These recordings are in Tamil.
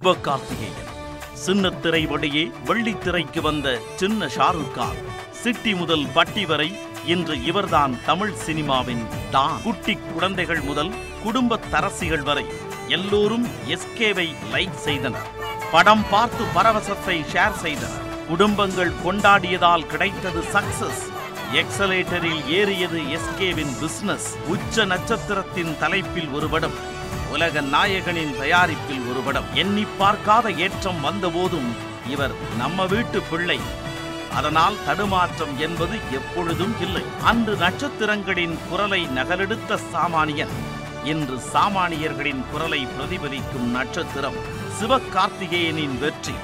சிவகார்த்திகேயன் சின்ன திரை வழியே வெள்ளித்திரைக்கு வந்த சின்ன ஷாருக் கான். சிட்டி முதல் பட்டி வரை இன்று இவர்தான் தமிழ் சினிமாவின் டான். குட்டி குழந்தைகள் முதல் குடும்ப தரசிகள் வரை எல்லோரும் எஸ்கேவை லைக் செய்தனர். படம் பார்த்து பரவசத்தை ஷேர் செய்தனர். குடும்பங்கள் கொண்டாடியதால் கிடைத்தது சக்சஸ். எக்ஸலேட்டரில் ஏறியது எஸ்கேவின் பிசினஸ். உச்ச நட்சத்திரத்தின் தலைப்பில் ஒரு படம், உலக நாயகனின் தயாரிப்பில் ஒரு படம். எண்ணி பார்க்காத ஏற்றம் வந்தபோதும் இவர் நம்ம வீட்டு பிள்ளை. அதனால் தடுமாற்றம் என்பது எப்பொழுதும் இல்லை. அன்று நட்சத்திரங்களின் குரலை நகலெடுத்த சாமானியன் இன்று சாமானியர்களின் குரலை பிரதிபலிக்கும் நட்சத்திரம். சிவகார்த்திகேயனின் வெற்றி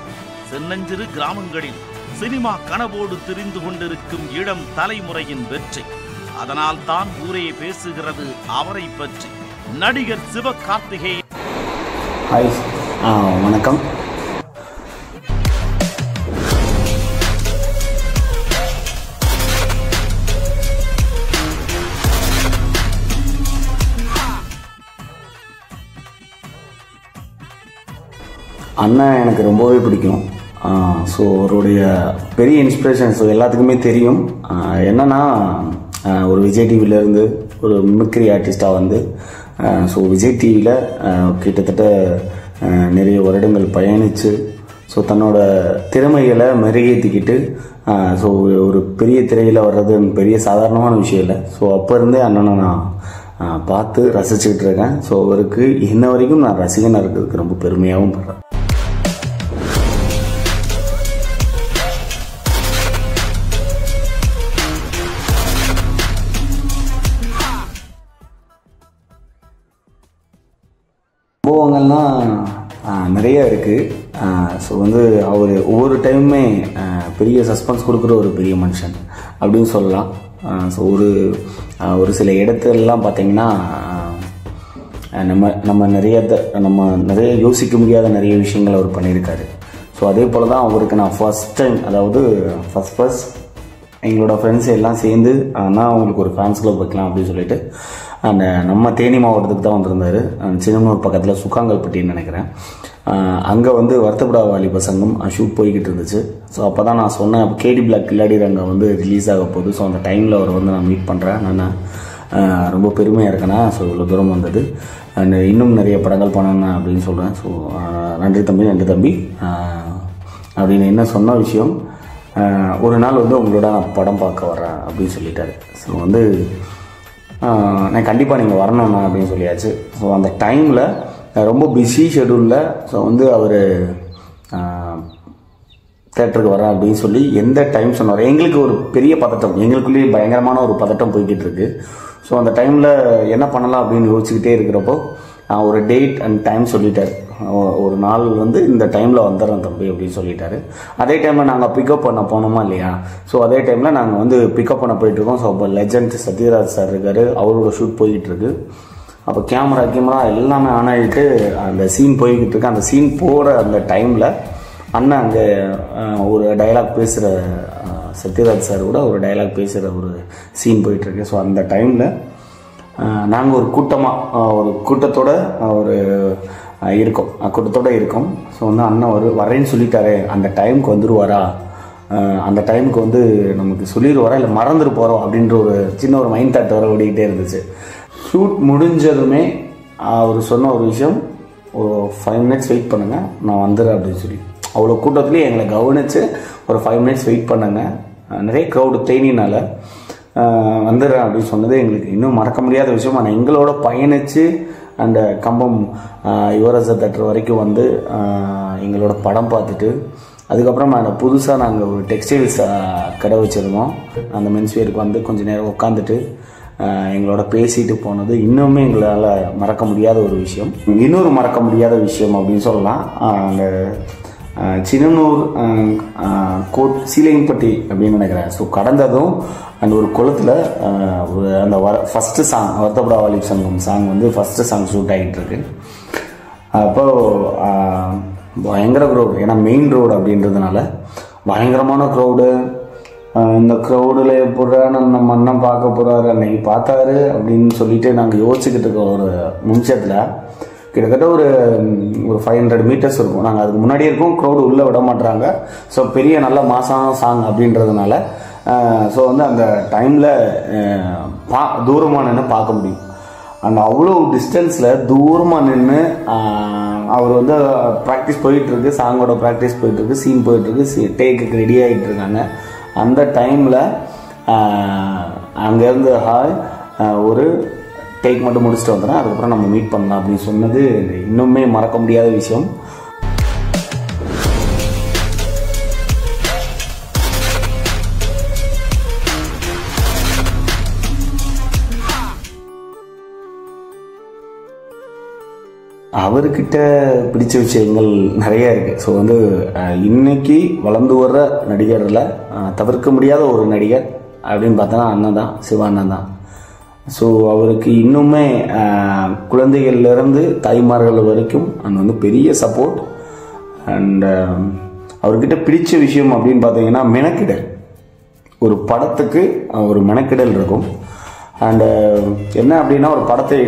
சின்னஞ்சிறு கிராமங்களில் சினிமா கனவோடு திரிந்து கொண்டிருக்கும் இளம் தலைமுறையின் வெற்றி. அதனால் தான் ஊரே பேசுகிறது அவரை பற்றி. நடிகர் சிவகார்த்திகேயன். ஹாய், வணக்கம். அண்ணன் எனக்கு ரொம்பவே பிடிக்கும். ஸோ அவருடைய பெரிய இன்ஸ்பிரேஷன்ஸ் எல்லாத்துக்குமே தெரியும். என்னன்னா, ஒரு விஜய் டிவிலேருந்து ஒரு மிமிக்ரி ஆர்டிஸ்டாக வந்து ஸோ விஜய் டிவியில் கிட்டத்தட்ட நிறைய வருடங்கள் பயணித்து ஸோ தன்னோட திறமைகளை மெருகேற்றிக்கிட்டு ஸோ ஒரு பெரிய திரையில் வர்றது பெரிய சாதாரணமான விஷயம் இல்லை. ஸோ அப்போ இருந்தே அண்ணனை நான் பார்த்து ரசிச்சுக்கிட்டு இருக்கேன். ஸோ அவருக்கு இன்ன வரைக்கும் நான் ரசிகனாக இருக்கிறதுக்கு ரொம்ப பெருமையாகவும் படுறேன். அனுபவங்கள்லாம் நிறைய இருக்குது. ஸோ வந்து அவர் ஒவ்வொரு டைமுமே பெரிய சஸ்பென்ஸ் கொடுக்குற ஒரு பெரிய மனுஷன் அப்படின்னு சொல்லலாம். ஸோ ஒரு சில இடத்துலலாம் பார்த்திங்கன்னா நம்ம நிறைய யோசிக்க முடியாத நிறைய விஷயங்கள் அவர் பண்ணியிருக்காரு. ஸோ அதே போல் தான் அவருக்கு நான் ஃபர்ஸ்ட் டைம், அதாவது ஃபர்ஸ்ட் எங்களோட ஃப்ரெண்ட்ஸ் எல்லாம் சேர்ந்து நான் அவங்களுக்கு ஒரு ஃபேன்ஸ் கிளப் வைக்கலாம் அப்படின்னு சொல்லிட்டு அந்த நம்ம தேனி மாவட்டத்துக்கு தான் வந்திருந்தார். சின்னமனூர் பக்கத்தில் சுக்காங்கல்பட்டின்னு நினைக்கிறேன். அங்கே வந்து வருத்தப்படா வாலிப சங்கம் ஷூட் போய்கிட்டு இருந்துச்சு. ஸோ அப்போ தான் நான் சொன்னேன், கேடி பிளாக் கில்லாடி ரங்க வந்து ரிலீஸ் ஆக போகுது. ஸோ அந்த டைமில் அவர் வந்து நான் மீட் பண்ணுறேன். நான் ரொம்ப பெருமையாக இருக்கேன்னா ஸோ இவ்வளோ தூரம் வந்தது அண்ட் இன்னும் நிறைய படங்கள் பண்ணணும் அப்படின்னு சொல்கிறேன். ஸோ நன்றி தம்பி அப்படின்னு என்ன சொன்ன விஷயம், ஒரு நாள் வந்து உங்களோட நான் படம் பார்க்க வர்றேன் அப்படின்னு சொல்லிட்டாரு. ஸோ வந்து நான் கண்டிப்பாக நீங்கள் வரணும்ண்ணா அப்படின்னு சொல்லியாச்சு. ஸோ அந்த டைமில் ரொம்ப பிஸி ஷெடியூலில் ஸோ வந்து அவர் தேட்டருக்கு வரேன் அப்படின்னு சொல்லி எந்த டைம் சொன்னார். எங்களுக்கு ஒரு பெரிய பதட்டம், எங்களுக்குள்ளேயே பயங்கரமான ஒரு பதட்டம் போய்கிட்டு இருக்கு. ஸோ அந்த டைமில் என்ன பண்ணலாம் அப்படின்னு யோசிச்சுக்கிட்டே இருக்கிறப்போ ஒரு டேட் அண்ட் டைம் சொல்லிட்டார். ஒரு நாள் வந்து இந்த டைமில் வந்துடுறேன் தம்பி அப்படின்னு சொல்லிட்டாரு. அதே டைமில் நாங்கள் பிக்கப் பண்ண போனோமா இல்லையா? ஸோ அதே டைமில் நாங்கள் வந்து பிக்கப் பண்ண போயிட்டுருக்கோம். ஸோ அப்போ லெஜண்ட் சத்யராஜ் சார் இருக்கார், அவரோட ஷூட் போய்கிட்டுருக்கு. அப்போ கேமரா எல்லாமே ஆன் ஆகிட்டு அந்த சீன் போய்கிட்டு இருக்கு. அந்த சீன் போகிற அந்த டைமில் அண்ணன் அங்கே ஒரு டைலாக் பேசுகிற சத்யராஜ் சார் கூட ஒரு டைலாக் பேசுகிற ஒரு சீன் போயிட்டுருக்கு. ஸோ அந்த டைமில் நாங்கள் ஒரு கூட்டத்தோடு இருக்கோம். ஸோ வந்து அண்ணன் வரேன்னு சொல்லிட்டாரு, அந்த டைமுக்கு வந்துடுவாரா, அந்த டைமுக்கு வந்து நமக்கு சொல்லிடுவாரா இல்லை மறந்துட்டு போகிறோம் அப்படின்ற ஒரு சின்ன ஒரு மைண்ட் தாட் வர ஓடிக்கிட்டே இருந்துச்சு. ஷூட் முடிஞ்சதுமே அவர் சொன்ன ஒரு விஷயம், ஒரு 5 minutes வெயிட் பண்ணுங்கள் நான் வந்துடுறேன் அப்படின்னு சொல்லி. அவ்வளோ கூட்டத்துலேயே எங்களை கவனித்து ஒரு 5 minutes வெயிட் பண்ணுங்க, நிறைய க்ரௌடு தேனினால் வந்துடுறேன் அப்படின்னு சொன்னது எங்களுக்கு இன்னும் மறக்க முடியாத விஷயம். ஆனால் எங்களோட பயணித்து அந்த கம்பம் யுவராஜ தேட்டர் வரைக்கும் வந்து எங்களோட படம் பார்த்துட்டு அதுக்கப்புறம் புதுசாக நாங்கள் ஒரு டெக்ஸ்டைல்ஸ் கடை வச்சுருந்தோம். அந்த மென்ஸ்வேருக்கு வந்து கொஞ்சம் நேரம் உட்காந்துட்டு எங்களோட பேசிட்டு போனது இன்னுமே எங்களால் மறக்க முடியாத ஒரு விஷயம். இன்னொரு மறக்க முடியாத விஷயம் அப்படின்னு சொல்லலாம், அந்த சின்னனூர் சீலையம்பட்டி அப்படின்னு நினைக்கிறேன். ஸோ கடந்ததும் அந்த ஒரு குளத்தில் அந்த ஃபஸ்ட்டு சாங் வருத்தப்படா வாலிப சங்கம் சாங் வந்து ஃபஸ்ட்டு சாங் ஷூட் ஆகிட்டு இருக்கு. அப்போது பயங்கர க்ரௌடு, ஏன்னா மெயின் ரோடு அப்படின்றதுனால பயங்கரமான க்ரௌடு. இந்த க்ரௌடில் எப்படா நம்ம அண்ணன் பார்க்க போகிறாரு, அன்னைக்கு பார்த்தாரு அப்படின்னு சொல்லிட்டு நாங்கள் யோசிச்சுக்கிட்டு இருக்க ஒரு நிமிஷத்தில் கிட்டத்தட்ட ஒரு 500 மீட்டர்ஸ் இருக்கும். நாங்கள் அதுக்கு முன்னாடியே இருக்கோம், க்ரௌடு உள்ளே விட மாட்டுறாங்க. ஸோ பெரிய நல்ல மாசான சாங் அப்படின்றதுனால ஸோ வந்து அந்த டைமில் தூரமாக நின்று பார்க்க முடியும். அந்த அவ்வளோ டிஸ்டன்ஸில் தூரமாக நின்று அவர் வந்து ப்ராக்டிஸ் போயிட்டுருக்கு, சாங்கோட ப்ராக்டிஸ் போயிட்டுருக்கு, சீன் போயிட்டுருக்கு, டேக்குக்கு ரெடி ஆகிட்டு இருக்காங்க. அந்த டைமில் அங்கேருந்து ஒரு டேக் மட்டும் முடிச்சுட்டு வந்துடுறேன், அதுக்கப்புறம் நம்ம மீட் பண்ணலாம் அப்படின்னு சொன்னது இன்னுமே மறக்க முடியாத விஷயம். அவர்கிட்ட பிடிச்ச விஷயங்கள் நிறைய இருக்குது. ஸோ வந்து இன்னைக்கு வளர்ந்து வர்ற நடிகரில் தவிர்க்க முடியாத ஒரு நடிகர் அப்படின்னு பார்த்தோன்னா அண்ணன் தான், சிவா அண்ணன் தான். ஸோ அவருக்கு இன்னுமே குழந்தைகள்லேருந்து தாய்மார்கள் வரைக்கும் அண்ட் வந்து பெரிய சப்போர்ட். அண்ட் அவர்கிட்ட பிடிச்ச விஷயம் அப்படின்னு பார்த்தீங்கன்னா மெனக்கிடல். ஒரு படத்துக்கு ஒரு மெனக்கிடல் இருக்கும். அண்டு என்ன அப்படின்னா, ஒரு படத்தை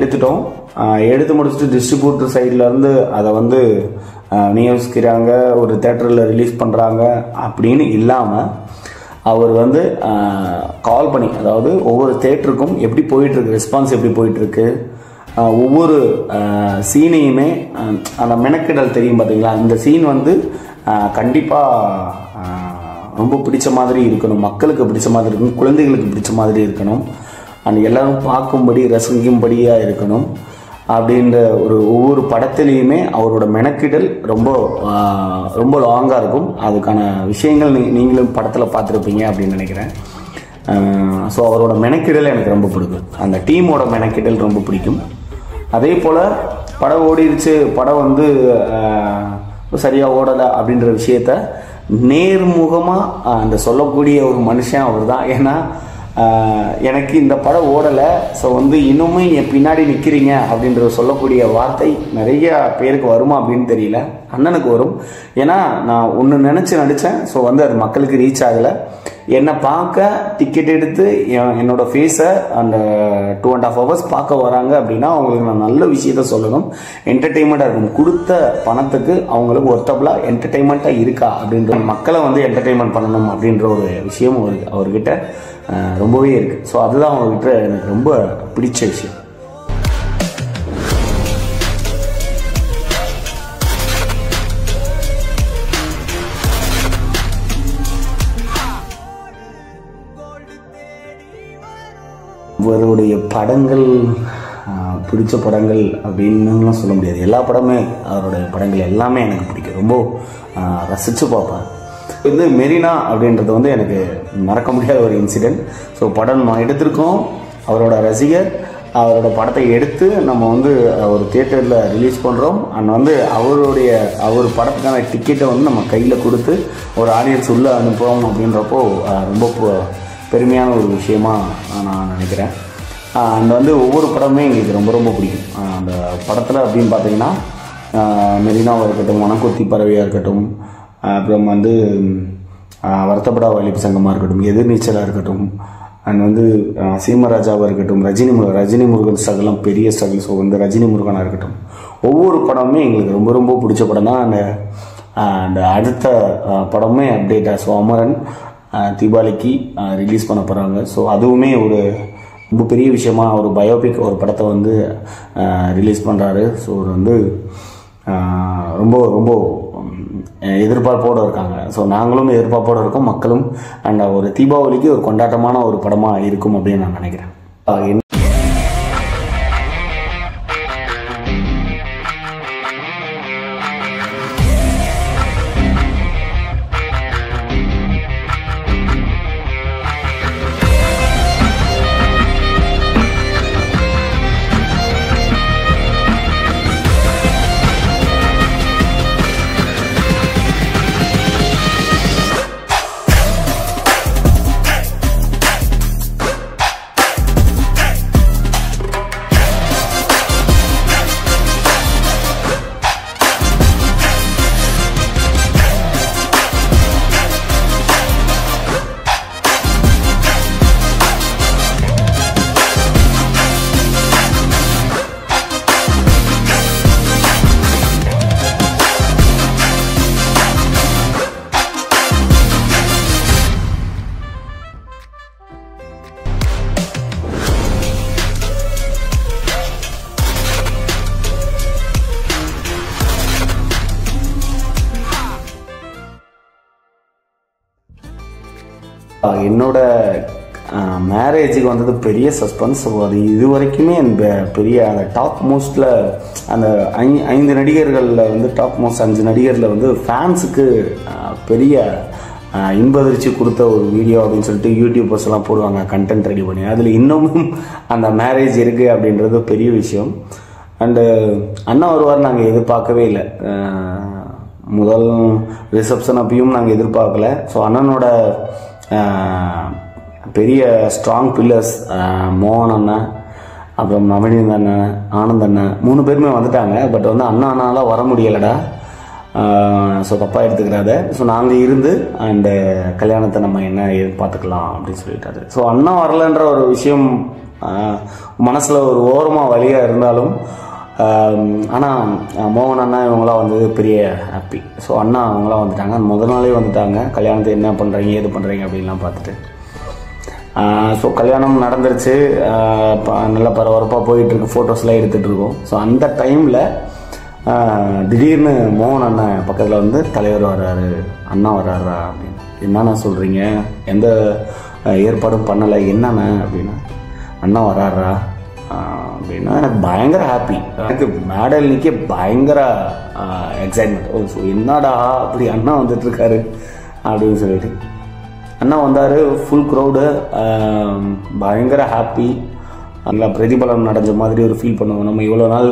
எடுத்து முடிச்சுட்டு டிஸ்ட்ரிபியூட்டர் சைட்லேருந்து அதை வந்து விநியோகிக்கிறாங்க, ஒரு தேட்டரில் ரிலீஸ் பண்ணுறாங்க அப்படின்னு இல்லாமல் அவர் வந்து கால் பண்ணி, அதாவது ஒவ்வொரு தேட்டருக்கும் எப்படி போயிட்டுருக்கு, ரெஸ்பான்ஸ் எப்படி போயிட்டுருக்கு, ஒவ்வொரு சீனையுமே அந்த மெனக்கிடல் தெரியும் பார்த்தீங்களா. இந்த சீன் வந்து கண்டிப்பாக ரொம்ப பிடிச்ச மாதிரி இருக்கணும், மக்களுக்கு பிடிச்ச மாதிரி இருக்கணும், குழந்தைகளுக்கு பிடிச்ச மாதிரி இருக்கணும், அண்ட் எல்லோரும் பார்க்கும்படி ரசிக்கும்படியாக இருக்கணும் அப்படின்ற ஒவ்வொரு படத்துலேயுமே அவரோட மெனக்கிடல் ரொம்ப ரொம்ப லாங்காக இருக்கும். அதுக்கான விஷயங்கள் நீங்களும் படத்தில் பார்த்துருப்பீங்க அப்படின்னு நினைக்கிறேன். ஸோ அவரோட மெனக்கிடல் எனக்கு ரொம்ப பிடிக்கும், அந்த டீமோட மெனக்கிடல் ரொம்ப பிடிக்கும். அதே போல் படம் ஓடிடுச்சு, படம் வந்து சரியாக ஓடலை அப்படின்ற விஷயத்த நேர்முகமாக அந்த சொல்லக்கூடிய ஒரு மனுஷன் அவர் தான். ஏன்னா எனக்கு இந்த படம் ஓடலை, ஸோ வந்து இன்னுமே என் பின்னாடி நிற்கிறீங்க அப்படின்ற சொல்லக்கூடிய வார்த்தை நிறைய பேருக்கு வருமா அப்படின்னு தெரியல. அண்ணனுக்கு வரும். ஏன்னா நான் ஒன்று நினச்சி நடித்தேன், ஸோ வந்து அது மக்களுக்கு ரீச் ஆகலை. என்னை பார்க்க டிக்கெட் எடுத்து என்னோட ஃபேஸை அந்த 2.5 hours பார்க்க வராங்க அப்படின்னா அவங்களுக்கு நான் நல்ல விஷயத்த சொல்லணும், என்டர்டெயின்மெண்ட்டாக இருக்கும். கொடுத்த பணத்துக்கு அவங்களுக்கு ஒர்த்தபுளாக என்டர்டெயின்மெண்ட்டாக இருக்கா அப்படின்ற, மக்களை வந்து என்டர்டெயின்மெண்ட் பண்ணணும் அப்படின்ற ஒரு விஷயம் அவர்கிட்ட ரொம்பவே இருக்குது. ஸோ அதுதான் அவங்ககிட்ட எனக்கு ரொம்ப பிடிச்ச விஷயம். அவருடைய படங்கள் பிடிச்ச படங்கள் அப்படின்னுலாம் சொல்ல முடியாது. எல்லா படமே, அவருடைய படங்கள் எல்லாமே எனக்கு பிடிக்கும், ரொம்ப ரசித்து பார்ப்பேன். இது மெரினா அப்படின்றது வந்து எனக்கு மறக்க முடியாத ஒரு இன்சிடென்ட். ஸோ படம் நான் எடுத்திருக்கோம், அவரோட ரசிகர், அவரோட படத்தை எடுத்து நம்ம வந்து ஒரு தியேட்டரில் ரிலீஸ் பண்ணுறோம். அண்ட் வந்து அவர் படத்துக்கான டிக்கெட்டை வந்து நம்ம கையில் கொடுத்து ஒரு ஆடியன்ஸ் உள்ளே அனுப்புகிறோம் அப்படின்றப்போ ரொம்ப பெருமையான ஒரு விஷயமா நான் நினைக்கிறேன். அண்ட் வந்து ஒவ்வொரு படமே எங்களுக்கு ரொம்ப ரொம்ப பிடிக்கும். அந்த படத்தில் அப்படின்னு பார்த்தீங்கன்னா மெரினாவாக இருக்கட்டும், வனக்கொத்தி பறவையாக இருக்கட்டும், அப்புறம் வந்து வருத்தப்படா வாலிப சங்கமாக இருக்கட்டும், எதிர்நீச்சலாக இருக்கட்டும், அண்ட் வந்து சீமராஜாவாக இருக்கட்டும், ரஜினி முருகன் ஸ்ட்ரகிள்லாம் பெரிய ஸ்ட்ரகிள். ஸோ வந்து ரஜினி முருகனாக இருக்கட்டும், ஒவ்வொரு படமுமே எங்களுக்கு ரொம்ப ரொம்ப பிடிச்ச படம் தான். அந்த அடுத்த படமே அப்டேட்டாக, ஸோ அமரன் தீபாவளிக்கு ரிலீஸ் பண்ண போகிறாங்க. ஸோ அதுவுமே ஒரு ரொம்ப பெரிய விஷயமா, ஒரு பயோபிக் ஒரு படத்தை வந்து ரிலீஸ் பண்ணுறாரு. ஸோ ஒரு வந்து ரொம்ப ரொம்ப எதிர்பார்ப்போடு இருக்காங்க. ஸோ நாங்களும் எதிர்பார்ப்போடு இருக்கோம், மக்களும். அண்ட் ஒரு தீபாவளிக்கு ஒரு கொண்டாட்டமான ஒரு படமாக இருக்கும் அப்படின்னு நான் நினைக்கிறேன். என்னோட மேரேஜுக்கு வந்தது பெரிய சஸ்பென்ஸ். அது இது வரைக்குமே அந்த பெரிய அந்த டாப் மோஸ்ட்டில் அந்த 5 நடிகர்களில் வந்து டாப் மோஸ்ட் 5 நடிகரில் வந்து ஃபேன்ஸுக்கு பெரிய இன்பதிர்ச்சி கொடுத்த ஒரு வீடியோ அப்படின்னு சொல்லிட்டு யூடியூபர்ஸ் எல்லாம் போடுவாங்க கண்டென்ட் ரெடி பண்ணி. அதில் இன்னமும் அந்த மேரேஜ் இருக்குது அப்படின்றது பெரிய விஷயம். அண்டு அண்ணா வருவார் நாங்கள் எதிர்பார்க்கவே இல்லை. முதல் ரிசப்ஷன் அப்பயும் நாங்கள் எதிர்பார்க்கல. ஸோ அண்ணனோட பெரிய ஸ்ட்ராங் பில்லர்ஸ் மோகன் அண்ணன், அப்புறம் நவநீத் அண்ணன், ஆனந்த் அண்ணன் 3 பேருமே வந்துட்டாங்க. பட் வந்து அண்ணானால வர முடியலடா, ஸோ தப்பாக எடுத்துக்கிறாத, ஸோ நாங்கள் இருந்து அண்டு கல்யாணத்தை நம்ம என்ன பார்த்துக்கலாம் அப்படின்னு சொல்லிட்டாரு. ஸோ அண்ணா வரலன்ற ஒரு விஷயம் மனசில் ஒரு ஓரமாக வழியாக இருந்தாலும், ஆனால் மோகன் அண்ணா இவங்களாம் வந்தது பெரிய ஹாப்பி. ஸோ அண்ணா அவங்களாம் வந்துட்டாங்க, முதல் நாளே வந்துட்டாங்க. கல்யாணத்தை என்ன பண்ணுறீங்க ஏது பண்ணுறீங்க அப்படின்லாம் பார்த்துட்டு. ஸோ கல்யாணம் நடந்துருச்சு, நல்லா பரபரப்பாக போயிட்டுருக்கு, ஃபோட்டோஸ்லாம் எடுத்துகிட்டு இருக்கோம். ஸோ அந்த டைமில் திடீர்னு மோகன் அண்ணன் பக்கத்தில் வந்து தலைவர் வர்றாரு, அண்ணா வர்றாரா அப்படின்னு. என்னண்ணா சொல்கிறீங்க, எந்த ஏற்பாடும் பண்ணலை என்னண்ணா அப்படின்னா, அண்ணா வர்றாரா அப்படின்னா எனக்கு பயங்கர ஹாப்பி. எனக்கு மேடல் நிற்க பயங்கர எக்ஸைட்மெண்ட். ஓ ஸோ என்னடா அப்படி அண்ணா வந்துட்டுருக்காரு அப்படின்னு சொல்லிட்டு. அண்ணா வந்தார், ஃபுல் க்ரௌடு, பயங்கர ஹாப்பி. நல்லா பிரதிபலன் நடந்த மாதிரி ஒரு ஃபீல் பண்ணுவோம். நம்ம இவ்வளோ நாள்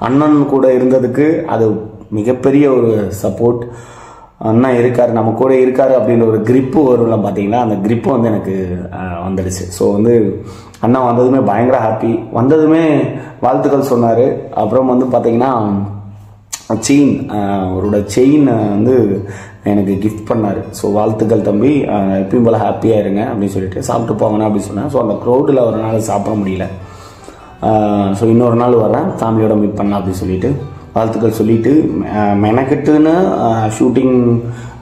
அண்ணன் கூட இருந்ததுக்கு அது மிகப்பெரிய ஒரு சப்போர்ட். அண்ணா இருக்கார், நம்ம கூட இருக்கார் அப்படின்ற ஒரு கிரிப்பு வரும்ல பார்த்தீங்களா, அந்த கிரிப்பு வந்து எனக்கு வந்துடுச்சு. ஸோ வந்து அண்ணா வந்ததுமே பயங்கர ஹாப்பி. வந்ததுமே வாழ்த்துக்கள் சொன்னார். அப்புறம் வந்து பார்த்தீங்கன்னா செயின், அவரோட செயின் வந்து எனக்கு கிஃப்ட் பண்ணார். ஸோ வாழ்த்துக்கள் தம்பி, எப்பயும் போல் ஹாப்பியாக இருங்க அப்படின்னு சொல்லிட்டு சாப்பிட்டு போங்கண்ணா அப்படின்னு சொன்னேன். ஸோ அந்த க்ரௌடில் ஒரு நாள் சாப்பிட முடியல. ஸோ இன்னொரு நாள் வரேன் ஃபேமிலியோட மீட் பண்ணலாம் அப்படின்னு சொல்லிட்டு வாழ்த்துக்கள் சொல்லிவிட்டு மெனக்கெட்டுன்னு ஷூட்டிங்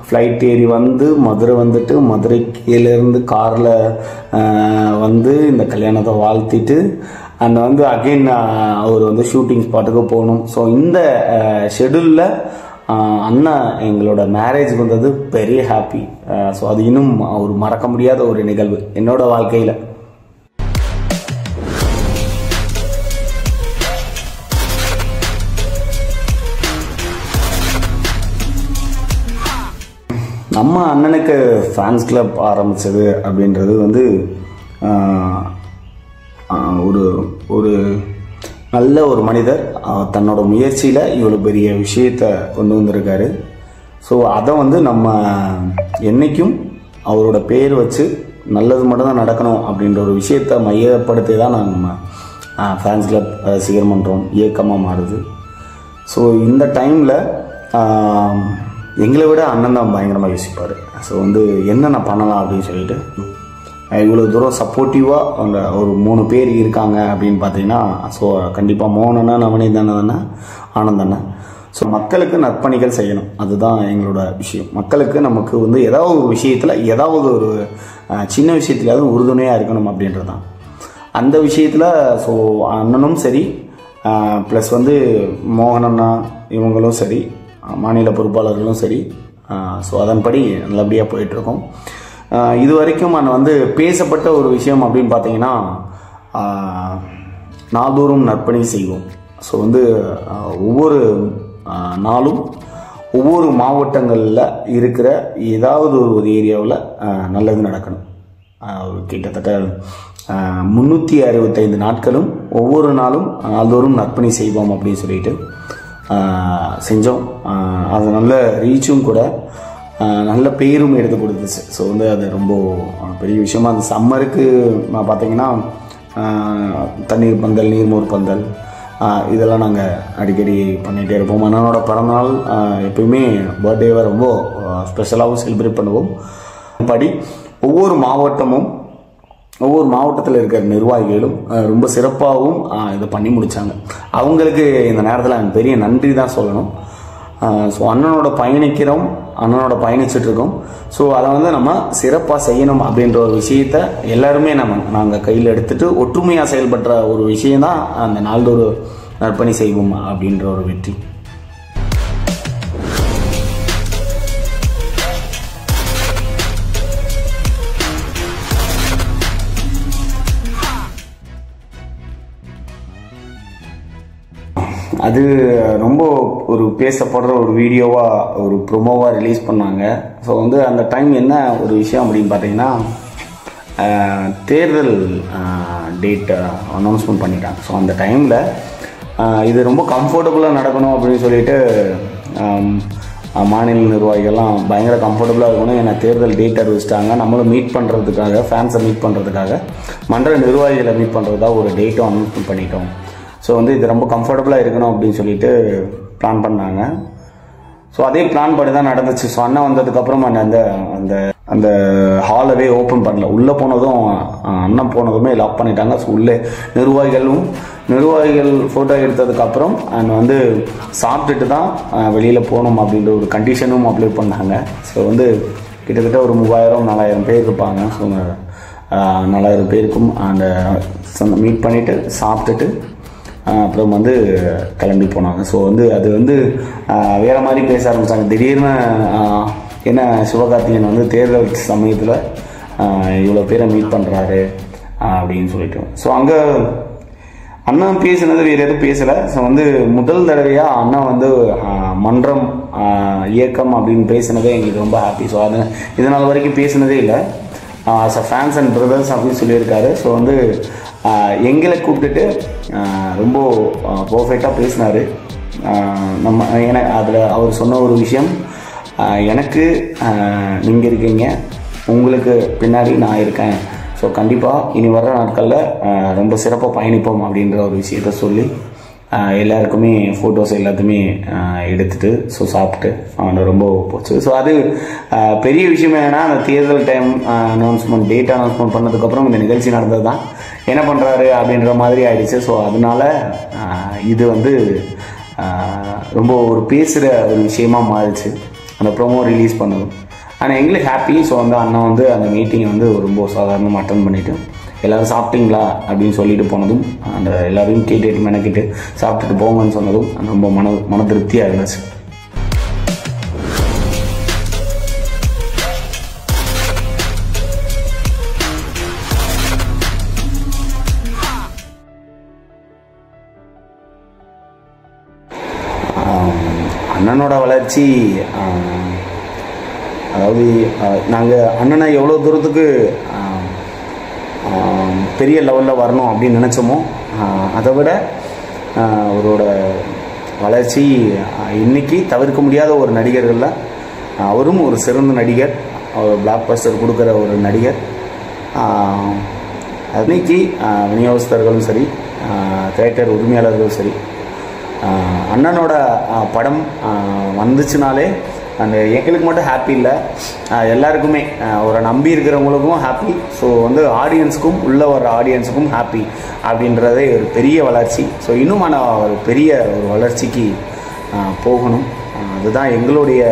ஃப்ளைட் ஏறி வந்து மதுரை வந்துட்டு மதுரை கீழேருந்து காரில் வந்து இந்த கல்யாணத்தை வாழ்த்திட்டு அண்ட் வந்து அகெயின் அவர் வந்து ஷூட்டிங் ஸ்பாட்டுக்கு போகணும். ஸோ இந்த ஷெடியூலில் அண்ணா எங்களோட மேரேஜ் வந்தது பெரிய ஹாப்பி. ஸோ அது இன்னும் ஒரு மறக்க முடியாத ஒரு நிகழ்வு என்னோட வாழ்க்கையில். நம்ம அண்ணனுக்கு ஃபேன்ஸ் கிளப் ஆரம்பித்தது அப்படின்றது வந்து ஒரு நல்ல ஒரு மனிதர் தன்னோட முயற்சியில் இவ்வளோ பெரிய விஷயத்தை கொண்டு வந்திருக்காரு. ஸோ அதை வந்து நம்ம என்றைக்கும் அவரோட பேர் வச்சு நல்லது மட்டும்தான் நடக்கணும் அப்படின்ற ஒரு விஷயத்தை மையப்படுத்தி தான் நம்ம ஃபேன்ஸ் கிளப் ரசிகர் மன்றம் இயக்கமாக மாறுது. ஸோ இந்த டைமில் எங்களை விட அண்ணன் தான் பயங்கரமாக யோசிப்பார். ஸோ வந்து என்னென்ன பண்ணலாம் அப்படின்னு சொல்லிட்டு இவ்வளோ தூரம் சப்போர்ட்டிவாக அந்த ஒரு 3 பேர் இருக்காங்க அப்படின்னு பார்த்தீங்கன்னா, ஸோ கண்டிப்பாக மோகனண்ணா, நவநீத் அண்ணா, ஆனந்த் அண்ணா. ஸோ மக்களுக்கு நற்பணிகள் செய்யணும், அதுதான் எங்களோட விஷயம். மக்களுக்கு நமக்கு வந்து ஏதாவது ஒரு விஷயத்தில் ஏதாவது ஒரு சின்ன விஷயத்துலையாவது உறுதுணையாக இருக்கணும் அப்படின்றது தான் அந்த விஷயத்தில். ஸோ அண்ணனும் சரி, ப்ளஸ் வந்து மோகனண்ணா இவங்களும் சரி, மாநில பொறுப்பாளர்களும் சரி. ஸோ அதன்படி நல்லபடியாக போயிட்டுருக்கோம். இது வரைக்கும் நான் வந்து பேசப்பட்ட ஒரு விஷயம் அப்படின்னு பார்த்தீங்கன்னா, நாள்தோறும் நற்பணி செய்வோம். ஸோ வந்து ஒவ்வொரு நாளும் ஒவ்வொரு மாவட்டங்களில் இருக்கிற ஏதாவது ஒரு ஏரியாவில் நல்லது நடக்கணும். கிட்டத்தட்ட 365 நாட்களும் ஒவ்வொரு நாளும் நாள்தோறும் நற்பணி செய்வோம் அப்படின்னு சொல்லிட்டு செஞ்சோம். அது நல்ல ரீச்சும் கூட, நல்ல பேரும் எடுத்து கொடுத்துச்சு. ஸோ வந்து அது ரொம்ப பெரிய விஷயமா. அந்த சம்மருக்கு பார்த்தீங்கன்னா தண்ணீர் பந்தல், நீர்மோர் பந்தல் இதெல்லாம் நாங்கள் அடிக்கடி பண்ணிகிட்டே இருப்போம். அண்ணனோட பிறந்தநாள் எப்பயுமே பர்த்டேவை ரொம்ப ஸ்பெஷலாகவும் செலிப்ரேட் பண்ணுவோம். படி ஒவ்வொரு மாவட்டத்தில் இருக்கிற நிர்வாகிகளும் ரொம்ப சிறப்பாகவும் இதை பண்ணி முடித்தாங்க. அவங்களுக்கு இந்த நேரத்தில் எனக்கு பெரிய நன்றி தான் சொல்லணும். ஸோ அண்ணனோட பயணிச்சிட்ருக்கோம். ஸோ அதை வந்து நம்ம சிறப்பாக செய்யணும் அப்படின்ற ஒரு விஷயத்தை எல்லாருமே நாங்கள் கையில் எடுத்துகிட்டு ஒற்றுமையாக செயல்படுற ஒரு விஷயந்தான் அந்த நாள்தோறு நற்பணி செய்வோம் அப்படின்ற ஒரு வெற்றி. அது ரொம்ப ஒரு பேசப்படுற ஒரு வீடியோவாக ஒரு ப்ரொமோவாக ரிலீஸ் பண்ணாங்க. ஸோ வந்து அந்த டைம் என்ன ஒரு விஷயம் அப்படின்னு பார்த்தீங்கன்னா, தேர்தல் டேட் அனௌன்ஸ்மெண்ட் பண்ணிட்டாங்க. ஸோ அந்த டைமில் இது ரொம்ப கம்ஃபர்டபுளாக நடக்கணும் அப்படின்னு சொல்லிட்டு மாநில நிர்வாகிகள்லாம் பயங்கர கம்ஃபர்டபுளாக இருக்கணும். ஏன்னா தேர்தல் டேட் அறிவிச்சிட்டாங்க. நம்மளும் மீட் பண்ணுறதுக்காக, ஃபேன்ஸை மீட் பண்ணுறதுக்காக, மன்ற நிர்வாகிகளை மீட் பண்ணுறதுக்காக ஒரு டேட்டும் அனௌன்ஸ்மெண்ட் பண்ணிட்டோம். ஸோ வந்து இது ரொம்ப கம்ஃபர்டபுளாக இருக்கணும் அப்படின்னு சொல்லிட்டு பிளான் பண்ணாங்க. ஸோ அதே பிளான் பண்ணி தான் நடந்துச்சு. ஸோ அண்ணன் வந்ததுக்கப்புறம் அந்த அந்த அந்த ஹாலவே ஓப்பன் பண்ணல. உள்ளே போனதும் அண்ணன் போனதுமே லாக் பண்ணிட்டாங்க. ஸோ உள்ளே நிர்வாகிகள் ஃபோட்டோ எடுத்ததுக்கப்புறம் அண்ணன் வந்து சாப்பிட்டுட்டு தான் வெளியில் போகணும் அப்படின்ற ஒரு கண்டிஷனும் அப்ளை பண்ணாங்க. ஸோ வந்து கிட்டத்தட்ட ஒரு 3000-4000 பேர் இருப்பாங்க. ஸோ 4000 பேருக்கும் அந்த மீட் பண்ணிவிட்டு சாப்பிட்டுட்டு அப்புறம் வந்து கிளம்பி போனாங்க. ஸோ வந்து அது வந்து வேறு மாதிரி பேச ஆரம்பித்தாங்க. திடீர்னு என்ன சிவகார்த்திகேயன் வந்து தேர்தல் சமயத்தில் இவ்வளோ பேரை மீட் பண்ணுறாரு அப்படின்னு சொல்லிட்டு. ஸோ அங்கே அண்ணா பேசினது வேறு எதுவும் பேசலை. ஸோ வந்து முதல் தடவையாக அண்ணா வந்து மன்றம் இயக்கம் அப்படின்னு பேசினதே எங்களுக்கு ரொம்ப ஹாப்பி. ஸோ அது இதனால் வரைக்கும் பேசினதே இல்லை. As a fans and brothers அப்படின்னு சொல்லியிருக்காரு. ஸோ வந்து எங்களை கூப்பிட்டுட்டு ரொம்ப பர்ஃபெக்டாக பேசினார். அதில் அவர் சொன்ன ஒரு விஷயம், எனக்கு நீங்கள் இருக்கீங்க, உங்களுக்கு பின்னாடி நான் இருக்கேன். ஸோ கண்டிப்பாக இனி வர்ற நாட்களில் ரொம்ப சிறப்பாக பயணிப்போம் அப்படின்ற ஒரு விஷயத்த சொல்லி எல்லாருக்குமே ஃபோட்டோஸ் எல்லாத்தையுமே எடுத்துகிட்டு ஸோ சாப்பிட்டு அவனை ரொம்ப போச்சு. ஸோ அது பெரிய விஷயம் என்னென்னா, அந்த தேர்தல் டைம் டேட் அனௌன்ஸ்மெண்ட் பண்ணதுக்கப்புறம் இந்த நிகழ்ச்சி நடந்தது தான் என்ன பண்ணுறாரு அப்படின்ற மாதிரி ஆயிடுச்சு. ஸோ அதனால இது வந்து ரொம்ப ஒரு பேசுகிற ஒரு விஷயமா மாறிச்சு அந்த ப்ரோமோ ரிலீஸ் பண்ணதும். ஆனால் எங்களுக்கு ஹாப்பி. ஸோ வந்து அண்ணன் வந்து அந்த மீட்டிங்கை வந்து ரொம்ப சாதாரணமாக அட்டன் பண்ணிவிட்டு எல்லோரும் சாப்பிட்டீங்களா அப்படின்னு சொல்லிட்டு போனதும், அந்த எல்லோரையும் கேட்டு மெனக்கிட்டு சாப்பிட்டுட்டு போங்கன்னு சொன்னதும் ரொம்ப மன திருப்தியாக இருந்துச்சு. அண்ணனோட வளர்ச்சி, அதாவது நாங்கள் அண்ணனை எவ்வளோ தூரத்துக்கு பெரிய லெவலில் வரணும் அப்படின்னு நினச்சோமோ அதை விட அவரோட வளர்ச்சி இன்றைக்கி தவிர்க்க முடியாத ஒரு நடிகர்களில் அவரும் ஒரு சிறந்த நடிகர். அவர் பிளாக் பஸ்டர் கொடுக்குற ஒரு நடிகர். அன்னைக்கு விநியோகஸ்தர்களும் சரி, தியேட்டர் உரிமையாளர்களும் சரி, அண்ணனோட படம் வந்துச்சுனாலே அந்த எங்களுக்கு மட்டும் ஹாப்பி இல்லை, எல்லாருக்குமே ஒரு நம்பி இருக்கிறவங்களுக்கும் ஹாப்பி. ஸோ வந்து ஆடியன்ஸுக்கும், உள்ளே வர ஆடியன்ஸுக்கும் ஹாப்பி அப்படின்றதே ஒரு பெரிய வளர்ச்சி. ஸோ இன்னும் ஒரு பெரிய ஒரு வளர்ச்சிக்கு போகணும். அதுதான் எங்களுடைய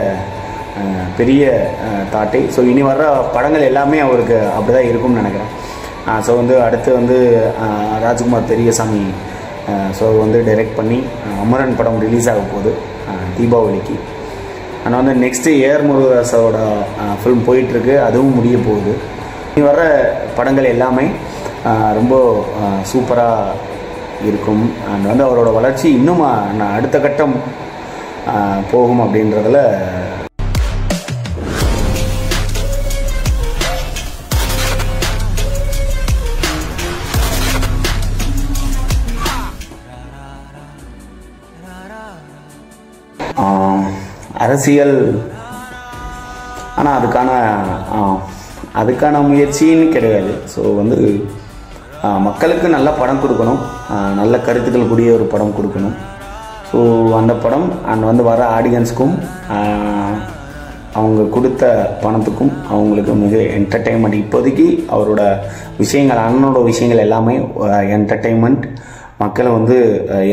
பெரிய தாட்டை. ஸோ இனி வர்ற படங்கள் எல்லாமே அவருக்கு அப்படி தான் இருக்கும்னு நினைக்கிறேன். ஸோ வந்து அடுத்து வந்து ராஜ்குமார் பெரியசாமி ஸோ வந்து டைரக்ட் பண்ணி அமரன் படம் ரிலீஸ் ஆக போகுது தீபாவளிக்கு. ஆனால் வந்து நெக்ஸ்ட்டு ஏஆர் முருகதாஸோட ஃபிலிம் போயிட்டுருக்கு, அதுவும் முடிய போகுது. இனி வர்ற படங்கள் எல்லாமே ரொம்ப சூப்பராக இருக்கும். அண்ட் வந்து அவரோட வளர்ச்சி இன்னும் அடுத்த கட்டம் போகும் அப்படின்றதில் அரசியல். ஆனால் அதுக்கான முயற்சின்னு கிடையாது. ஸோ வந்து மக்களுக்கு நல்ல படம் கொடுக்கணும், நல்ல கருத்துக்கள் கூடிய ஒரு படம் கொடுக்கணும். ஸோ அந்த படம் வந்து வர ஆடியன்ஸுக்கும் அவங்க கொடுத்த பணத்துக்கும் அவங்களுக்கு மிக என்டர்டெயின்மெண்ட். இப்போதைக்கு அவரோட விஷயங்கள், அண்ணனோட விஷயங்கள் எல்லாமே என்டர்டெயின்மெண்ட். மக்களை வந்து